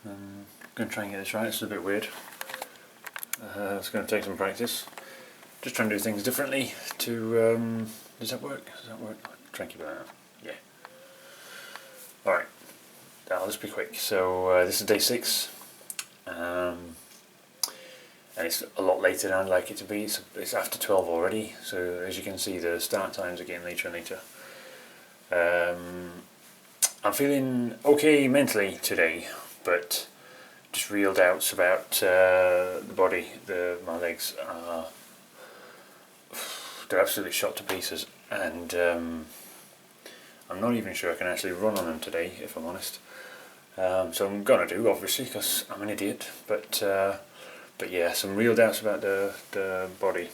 I'm going to try and get this right. It's a bit weird. It's going to take some practice. Just trying to do things differently to... does that work? Does that work? I'll try and keep it out. Yeah. Alright. I'll just be quick. So this is day 6. And it's a lot later than I'd like it to be. It's after 12 already. So as you can see, the start times are getting later and later. I'm feeling okay mentally today, but just real doubts about the body. My legs are they're absolutely shot to pieces, and I'm not even sure I can actually run on them today, if I'm honest. So I'm gonna do, obviously, because I'm an idiot. But yeah, some real doubts about the body.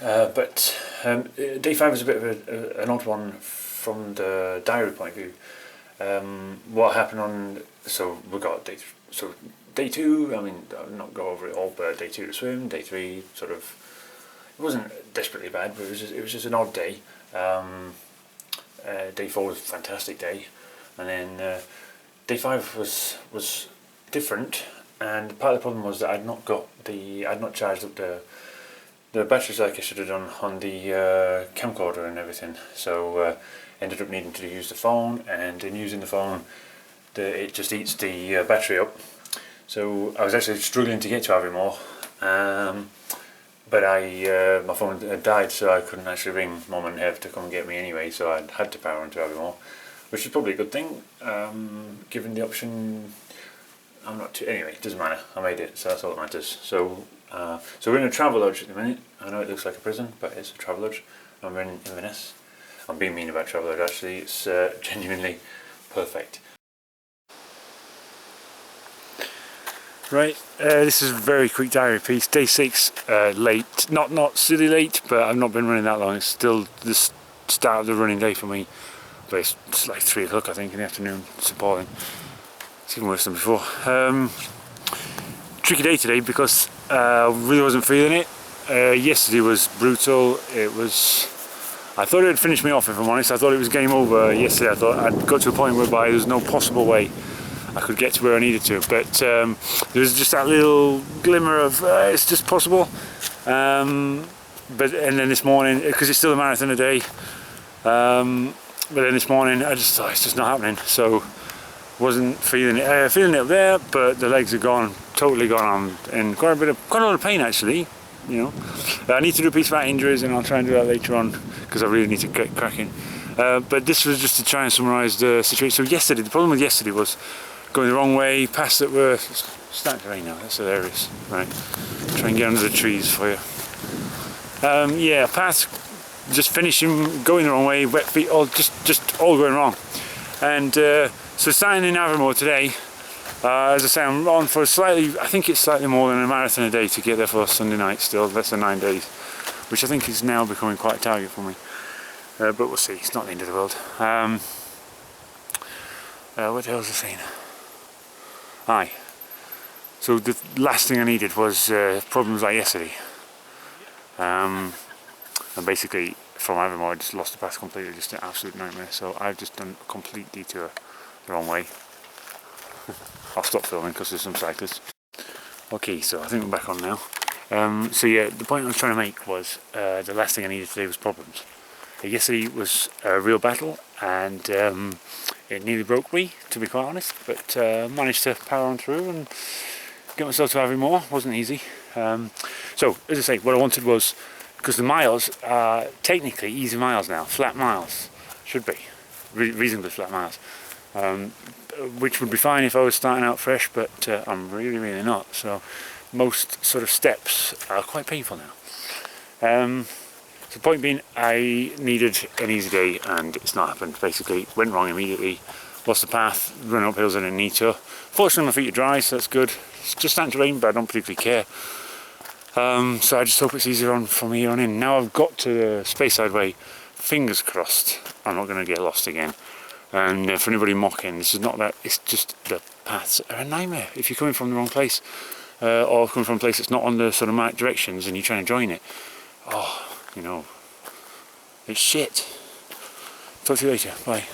Day 5 is a bit of an odd one from the diary point of view. What happened on, so we got day 2, I mean, I'll not go over it all, but day 2 to swim, day 3 sort of, it wasn't desperately bad, but it was just an odd day. Day 4 was a fantastic day, and then day 5 was different, and part of the problem was that I'd not charged up the batteries like I should have done on the camcorder and everything, so ended up needing to use the phone, and in using the phone it just eats the battery up. So I was actually struggling to get to Aviemore, but my phone had died, so I couldn't actually ring Mum and Hev to come and get me anyway, so I had to power into Aviemore, which is probably a good thing, given the option. I'm not too, anyway, it doesn't matter, I made it, so that's all that matters. So we're in a travel lodge at the minute. I know it looks like a prison, but it's a travel lodge. And we're in Inverness. I'm being mean about travel lodge, actually. It's genuinely perfect. Right, this is a very quick diary piece. Day 6, late. Not silly late, but I've not been running that long. It's still the start of the running day for me. But it's like 3 o'clock, I think, in the afternoon. It's appalling. It's even worse than before. Tricky day today because I really wasn't feeling it. Yesterday was brutal. I thought it would finish me off, if I'm honest. I thought it was game over yesterday. I thought I'd got to a point whereby there was no possible way I could get to where I needed to. But there was just that little glimmer of it's just possible. And then this morning, because it's still a marathon a day, but then this morning I just thought it's just not happening. So wasn't feeling it. Feeling it up there, but the legs are gone, totally gone. I'm in quite a lot of pain actually. You know, I need to do a piece about injuries, and I'll try and do that later on because I really need to get cracking. But this was just to try and summarise the situation. So yesterday, the problem with yesterday was going the wrong way, paths that were starting to rain now. That's hilarious. Right, try and get under the trees for you. Yeah, paths just finishing, going the wrong way, wet feet, all just all going wrong, and. So starting in Aviemore today, as I say, I'm on for I think it's slightly more than a marathon a day to get there for Sunday night still, less than 9 days, which I think is now becoming quite a target for me. But we'll see, it's not the end of the world. What the hell was I saying? Aye. So the last thing I needed was problems like yesterday. And basically from Aviemore I just lost the path completely, just an absolute nightmare. So I've just done a complete detour the wrong way. I'll stop filming because there's some cyclists. Okay, so I think we're back on now. So yeah, the point I was trying to make was the last thing I needed today was problems. Yesterday was a real battle, and it nearly broke me, to be quite honest, but managed to power on through and get myself to Aviemore. Wasn't easy. So as I say, what I wanted was, because the miles are technically easy miles now, flat miles, should be reasonably flat miles. Which would be fine if I was starting out fresh, but I'm really not. So most sort of steps are quite painful now. So the point being, I needed an easy day, and it's not happened. Basically, went wrong immediately. Lost the path, run up hills I didn't need to. Fortunately, my feet are dry, so that's good. It's just starting to rain, but I don't particularly care. So I just hope it's easier on from here on in. Now I've got to the Speyside Way. Fingers crossed, I'm not going to get lost again. And for anybody mocking, this is not that, it's just the paths are a nightmare. If you're coming from the wrong place, or coming from a place that's not on the sort of marked directions and you're trying to join it, oh, you know, it's shit. Talk to you later, bye.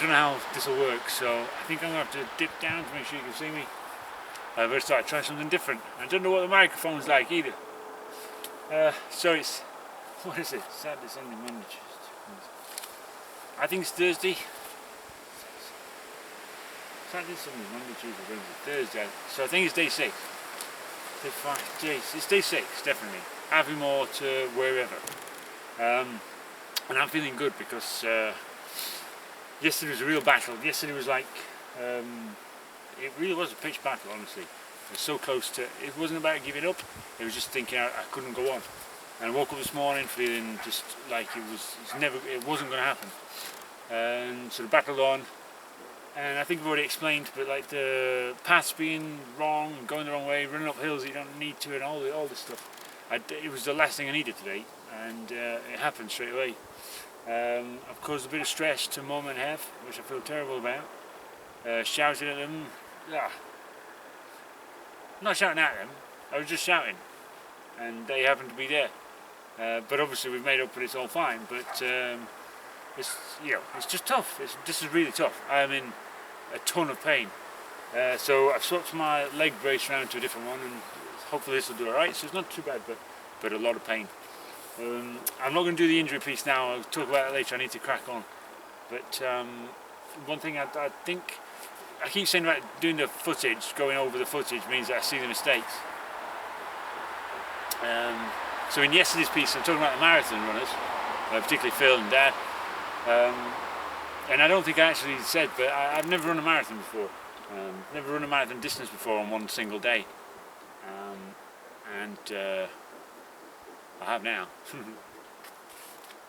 don't know how this will work, so I think I'm going to have to dip down to make sure you can see me. I better start trying something different. I don't know what the microphone's like either. So it's, what is it? Saturday, Sunday, Monday, Tuesday. I think it's Thursday. Saturday, Sunday, Monday, Tuesday, Wednesday, Thursday. So I think it's day 6. Day 5, it's day 6, definitely. Aviemore to wherever. And I'm feeling good because yesterday was a real battle. Yesterday was like, it really was a pitched battle, honestly. It was so close to, it wasn't about giving up, it was just thinking I couldn't go on. And I woke up this morning feeling just like it wasn't going to happen. And so the battled on, and I think I've already explained, but like the paths being wrong, going the wrong way, running up hills you don't need to, and all this stuff. It was the last thing I needed today, and it happened straight away. I've caused a bit of stress to Mum and Hev, which I feel terrible about. Shouted at them. Not shouting at them, I was just shouting, and they happened to be there. But obviously we've made up and it's all fine, but it's just tough. This is really tough. I'm in a ton of pain. So I've swapped my leg brace around to a different one, and hopefully this will do alright. So it's not too bad, but a lot of pain. I'm not going to do the injury piece now, I'll talk about it later, I need to crack on. But one thing I think, I keep saying about doing the footage, going over the footage means that I see the mistakes. So in yesterday's piece I'm talking about the marathon runners, particularly Phil and Dad. And I don't think I actually said, but I've never run a marathon before. Never run a marathon distance before on one single day. I have now.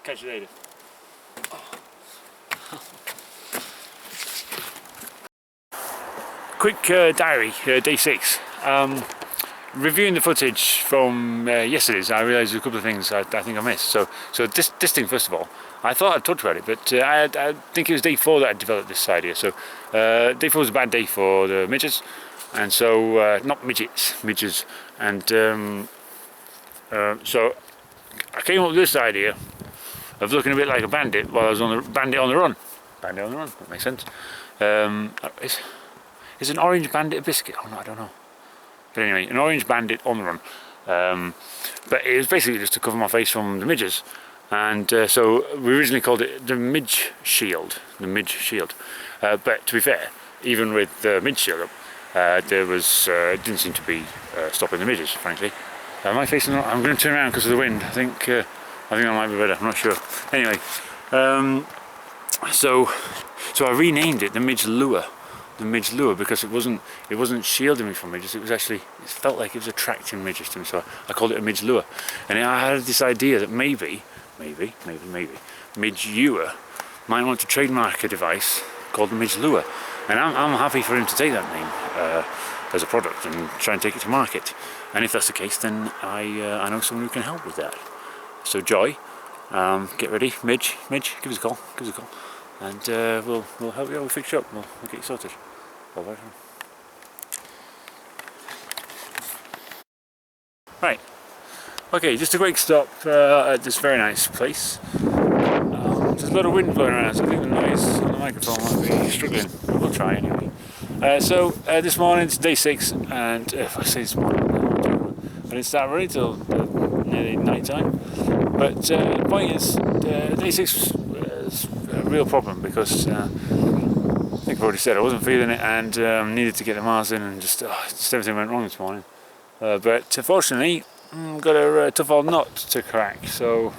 Catch you later. Quick diary, day 6. Reviewing the footage from yesterday's, I realised a couple of things I think I missed. So this thing, first of all, I thought I'd talked about it, but I think it was day 4 that I developed this idea. So day 4 was a bad day for the midgets, and so not midgets, midges, and so I came up with this idea of looking a bit like a bandit while I was on the bandit on the run. Bandit on the run, that makes sense. Is an orange bandit a biscuit? Oh no, I don't know. But anyway, an orange bandit on the run. But it was basically just to cover my face from the midges. And so we originally called it the midge shield. The midge shield. But to be fair, even with the midge shield up, there was it didn't seem to be stopping the midges, frankly. Am I facing? I'm going to turn around because of the wind. I think that might be better. I'm not sure. Anyway, so I renamed it the midge lure. The midge lure, because it wasn't shielding me from midges. It felt like it was attracting midges to me. So I called it a midge lure. And I had this idea that maybe midge ewer might want to trademark a device called the midge lure. And I'm happy for him to take that name as a product and try and take it to market. And if that's the case, then I know someone who can help with that. So Joy, get ready, Midge, give us a call, and we'll help you. We'll fix you up. We'll get you sorted. Bye. Right. Okay, just a quick stop at this very nice place. There's a lot of wind blowing around, so I think the noise on the microphone might be struggling. We'll try anyway. So this morning it's day 6, and if I say this morning, I didn't start running till nearly night time. But the point is, day 6 was a real problem because I think I've already said I wasn't feeling it and needed to get the miles in, and just everything went wrong this morning. But fortunately, got a tough old nut to crack. So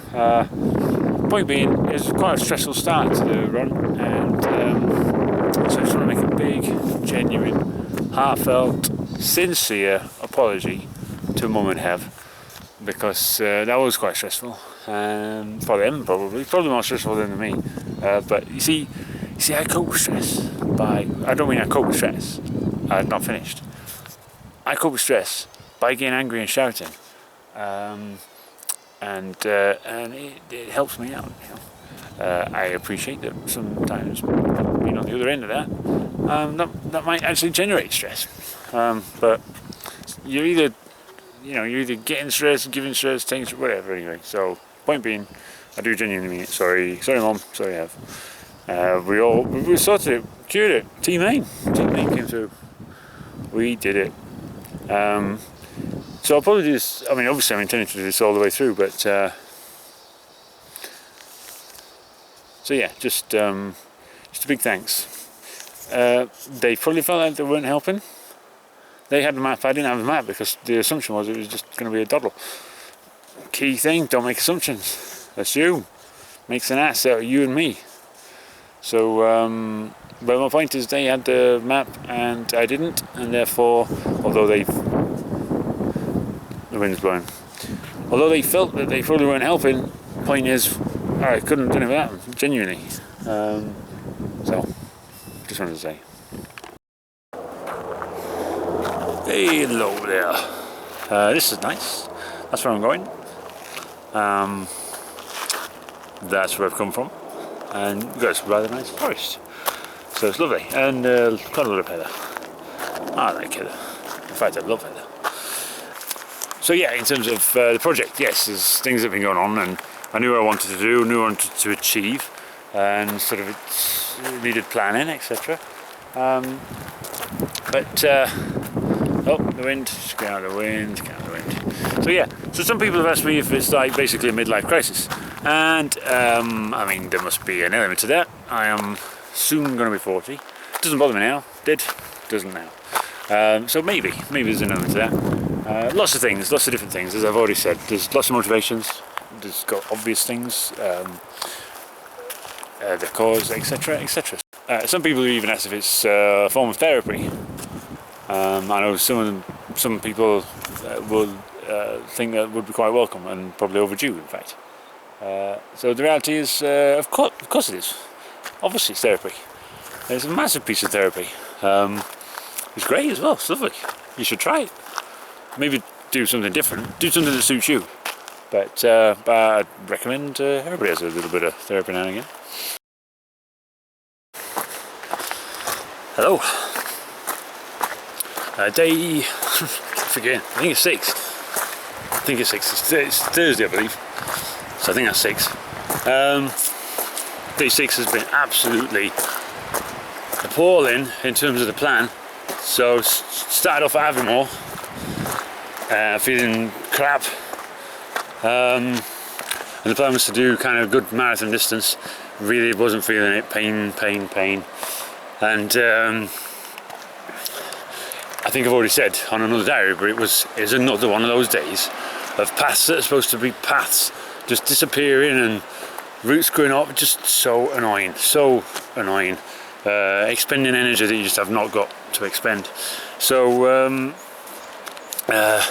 point being, it was quite a stressful start to the run, and so I just want to make a big, genuine, heartfelt, sincere apology to Mum and Hev, because that was quite stressful for them, probably more stressful than me. But you see, I cope with stress by, I don't mean I cope with stress, I've not finished. I cope with stress by getting angry and shouting, and it helps me out. You know? I appreciate that sometimes being on the other end of that might actually generate stress, but you're either getting stress, giving stress, taking stress, whatever. Anyway, so point being, I do genuinely mean it. Sorry Mum, sorry Hev. we sorted it, cured it. Team A came through. We did it. So I'll probably do this. I mean, obviously I'm intending to do this all the way through, but so yeah, just a big thanks. They probably felt like they weren't helping. They had the map, I didn't have the map, because the assumption was it was just going to be a doddle. Key thing, don't make assumptions. Assume. Makes an ass out of you and me. So, but my point is they had the map and I didn't, and therefore, although the wind's blowing, although they felt that they probably weren't helping, point is, I couldn't have done it without them, genuinely. So, just wanted to say. Hey, hello there. This is nice. That's where I'm going. That's where I've come from. And we've got a rather nice forest. So it's lovely. And quite a lot of heather. I like heather. In fact, I love heather. So yeah, in terms of the project, yes, there's things that have been going on, and I knew what I wanted to do, knew what I wanted to achieve, and sort of it needed planning, etc. Oh, the wind, just get out of the wind, get out of the wind. So yeah, so some people have asked me if it's like basically a midlife crisis. And I mean, there must be an element to that. I am soon going to be 40. Doesn't bother me now, doesn't now. So maybe there's an element to that. Lots of things, lots of different things, as I've already said. There's lots of motivations, there's got obvious things, the cause, etc, etc. Some people even ask if it's a form of therapy. I know some people will think that would be quite welcome and probably overdue, in fact. So the reality is, of course it is. Obviously it's therapy. It's a massive piece of therapy. It's great as well, it's lovely. You should try it. Maybe do something different, do something that suits you. But I'd recommend everybody has a little bit of therapy now and again. Hello. Day, forget, I think it's 6. It's Thursday, I believe. So I think that's 6. Day 6 has been absolutely appalling in terms of the plan. So started off at Aviemore, feeling crap. And the plan was to do kind of good marathon distance. Really wasn't feeling it, pain. And I think I've already said on another diary, but it was another one of those days of paths that are supposed to be paths just disappearing and routes going up, just so annoying. Expending energy that you just have not got to expend. So, I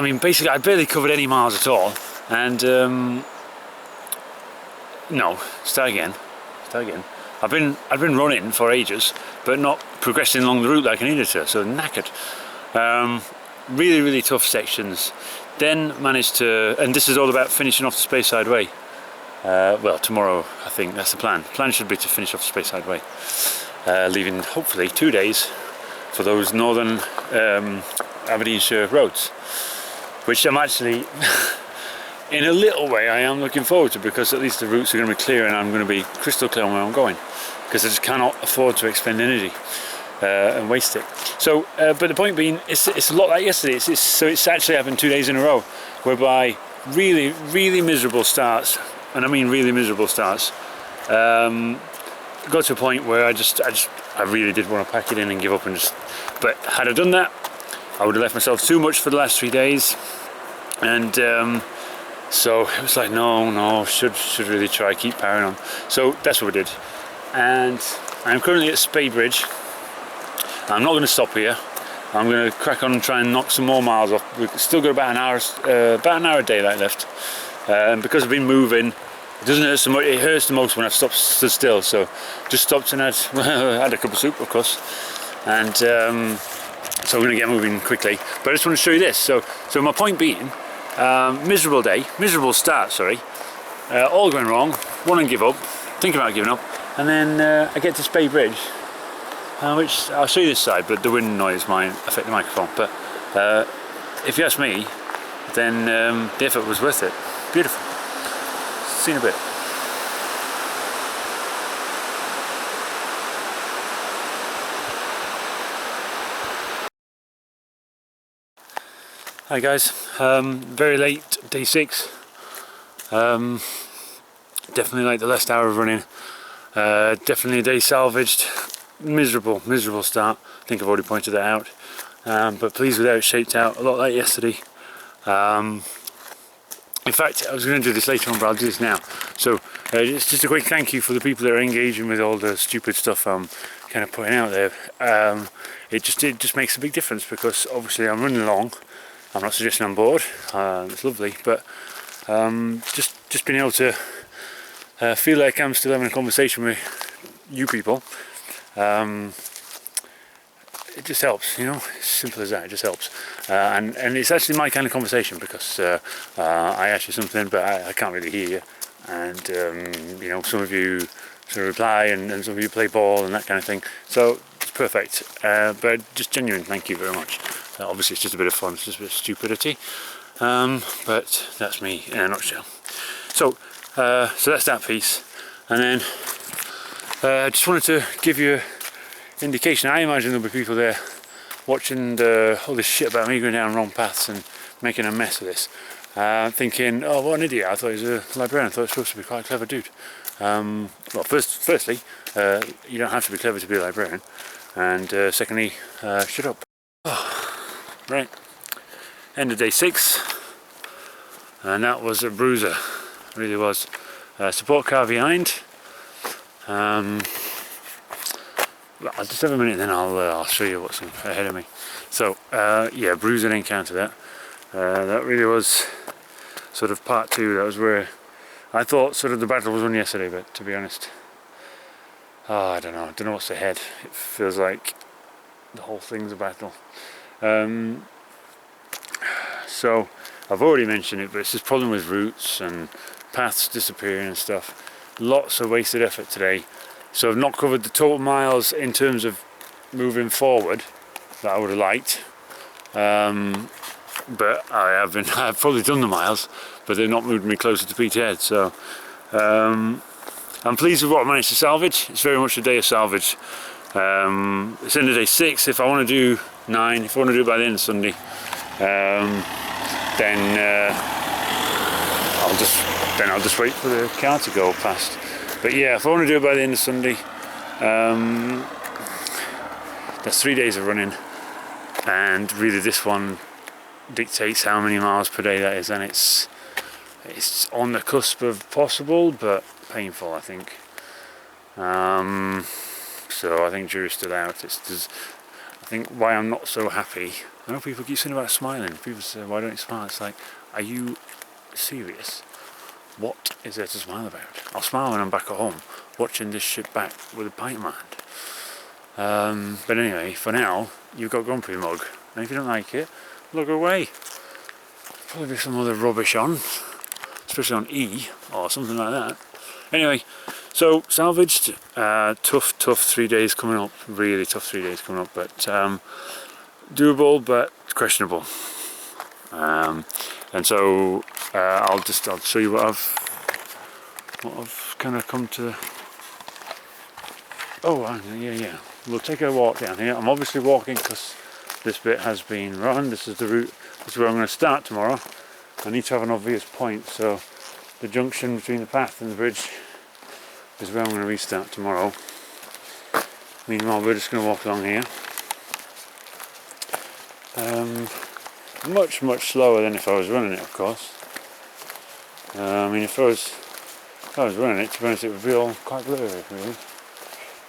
mean, basically I barely covered any miles at all, and no, start again. I've been running for ages, but not progressing along the route like I needed to, so knackered. Really tough sections. Then managed to, and this is all about finishing off the Speyside Way. Well, tomorrow I think that's the plan. The plan should be to finish off the Speyside Way, leaving hopefully 2 days for those northern Aberdeenshire roads, which I'm actually in a little way I am looking forward to, because at least the routes are going to be clear and I'm going to be crystal clear on where I'm going, because I just cannot afford to expend energy and waste it. So, but the point being, it's a lot like yesterday. So it's actually happened 2 days in a row, whereby really miserable starts, and I mean really miserable starts. Got to a point where I really did want to pack it in and give up, and but had I done that, I would have left myself too much for the last 3 days, and so it was like, no, should really try, keep powering on. So that's what we did, and I'm currently at Spey Bridge. I'm not going to stop here. I'm going to crack on and try and knock some more miles off. We've still got about an hour a day left, and because I've been moving, it doesn't hurt so much. It hurts the most when I've stood still. So just stopped and had a cup of soup, of course, and so we're going to get moving quickly. But I just want to show you this. So my point being, miserable start, sorry, all going wrong, want to give up, thinking about giving up, and then I get to Spey Bridge, which I'll show you this side, but the wind noise might affect the microphone, but if you ask me, then the effort was worth it. Beautiful. See you in a bit. Hi guys, very late, day 6. Definitely like the last hour of running. Definitely a day salvaged. Miserable start. I think I've already pointed that out. But pleased with how it shaped out, a lot like yesterday. In fact, I was going to do this later on, but I'll do this now. So it's just a quick thank you for the people that are engaging with all the stupid stuff I'm kind of putting out there. It just makes a big difference, because obviously I'm running along. I'm not suggesting I'm bored. It's lovely, but just being able to feel like I'm still having a conversation with you people. It just helps, you know. It's simple as that. It just helps, and it's actually my kind of conversation, because I ask you something, but I can't really hear you, and you know, some of you sort of reply, and some of you play ball and that kind of thing. So it's perfect. But just genuine thank you very much. Obviously, it's just a bit of fun. It's just a bit of stupidity, but that's me in a nutshell. So that's that piece, and then I just wanted to give you indication. I imagine there'll be people there watching all this shit about me going down wrong paths and making a mess of this, thinking, oh, what an idiot. I thought he was a librarian. I thought he was supposed to be quite a clever dude. Well, firstly, you don't have to be clever to be a librarian, and secondly, shut up. Right, end of day 6, and that was a bruiser, really was. Support car behind. Well, I'll just have a minute, then I'll show you what's ahead of me. So yeah, bruising encounter that. That really was sort of part 2. That was where I thought sort of the battle was won yesterday, but to be honest, I don't know what's ahead. It feels like the whole thing's a battle. So I've already mentioned it, but it's this problem with routes and paths disappearing and stuff. Lots of wasted effort today. So I've not covered the total miles in terms of moving forward that I would have liked, but I've probably done the miles, but they've not moved me closer to Peterhead. So I'm pleased with what I managed to salvage. It's very much a day of salvage. It's end of day 6. If I want to do 9, if I want to do it by the end of Sunday, then I'll just wait for the car to go past. But yeah, if I want to do it by the end of Sunday, that's 3 days of running, and really this one dictates how many miles per day that is, and it's on the cusp of possible but painful, I think. So I think jury's still out. I think why I'm not so happy, I know people keep saying about smiling. People say, why don't you smile? It's like, are you serious? What is there to smile about? I'll smile when I'm back at home, watching this shit back with a pint in my hand. But anyway, for now, you've got Grumpy Mug, and if you don't like it, log away. Probably be some other rubbish on, especially on E, or something like that. Anyway, so salvaged, tough 3 days coming up, really tough 3 days coming up, but doable, but questionable. And so I'll show you what I've kind of come to. Oh yeah, we'll take a walk down here. I'm obviously walking because this bit has been run. This is the route. This is where I'm going to start tomorrow. I need to have an obvious point, so the junction between the path and the bridge is where I'm going to restart tomorrow. Meanwhile, we're just going to walk along here. Much slower than if I was running it, of course. I mean, if I was running it, to be honest, it would be all quite blurry, really.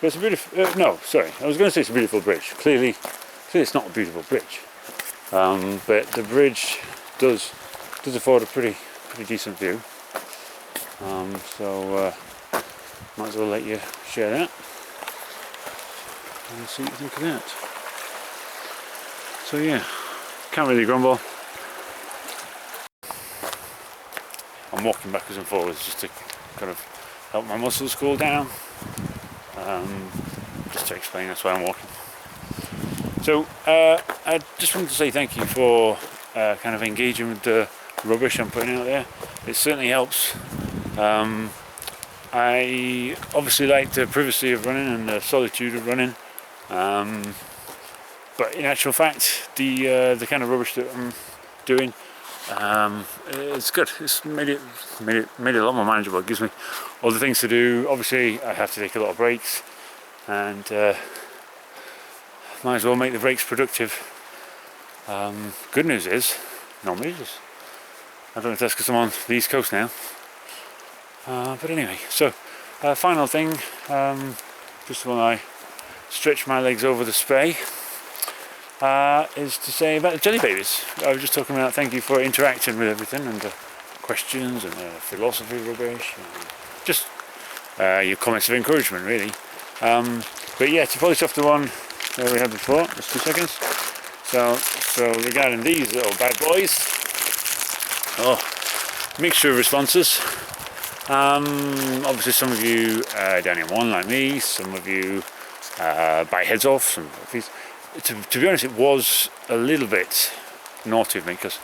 But it's a beautiful. No, sorry, I was going to say it's a beautiful bridge. Clearly it's not a beautiful bridge. But the bridge does afford a pretty decent view. So might as well let you share that and see what you think of that. So yeah, can't really grumble. I'm walking backwards and forwards just to kind of help my muscles cool down. Just to explain, that's why I'm walking. So I just wanted to say thank you for kind of engaging with the rubbish I'm putting out there. It certainly helps. I obviously like the privacy of running and the solitude of running, but in actual fact, the kind of rubbish that I'm doing. It's good. It's made it a lot more manageable. It gives me other things to do. Obviously, I have to take a lot of breaks, and might as well make the breaks productive. Good news is, normally it is. I don't know if that's because I'm on the East Coast now. But anyway, so final thing, just when I stretch my legs over the spray, is to say about the jelly babies. I was just talking about thank you for interacting with everything and questions and philosophy rubbish, and just your comments of encouragement, really. But yeah, to polish off the one that we had before, just 2 seconds. So regarding these little bad boys, mixture of responses. Obviously some of you down in one like me, some of you bite heads off, some of these. To be honest, it was a little bit naughty of me because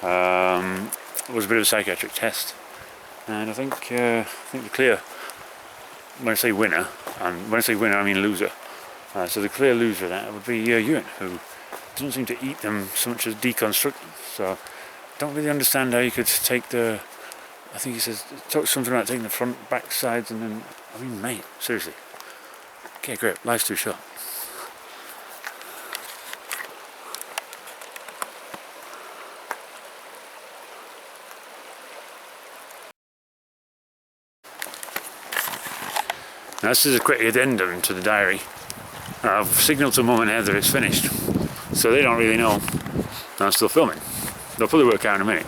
it was a bit of a psychiatric test, and I think the clear, when I say winner, and when I say winner I mean loser, so the clear loser that would be Ewan, who doesn't seem to eat them so much as deconstruct them. So I don't really understand how you could take the, I think he says, talk something about taking the front, back sides, and then, I mean, mate, seriously. Okay, great, life's too short. Now this is a quick addendum to the diary. I've signalled to Mum and Heather it's finished, so they don't really know I'm still filming. They'll probably work out in a minute,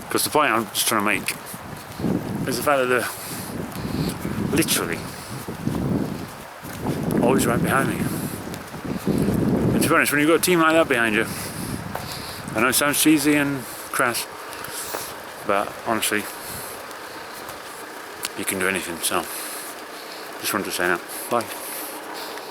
because the point I'm just trying to make is the fact that they're literally always right behind me. And to be honest, when you've got a team like that behind you, I know it sounds cheesy and crass, but honestly, you can do anything, so just wanted to say that. Bye.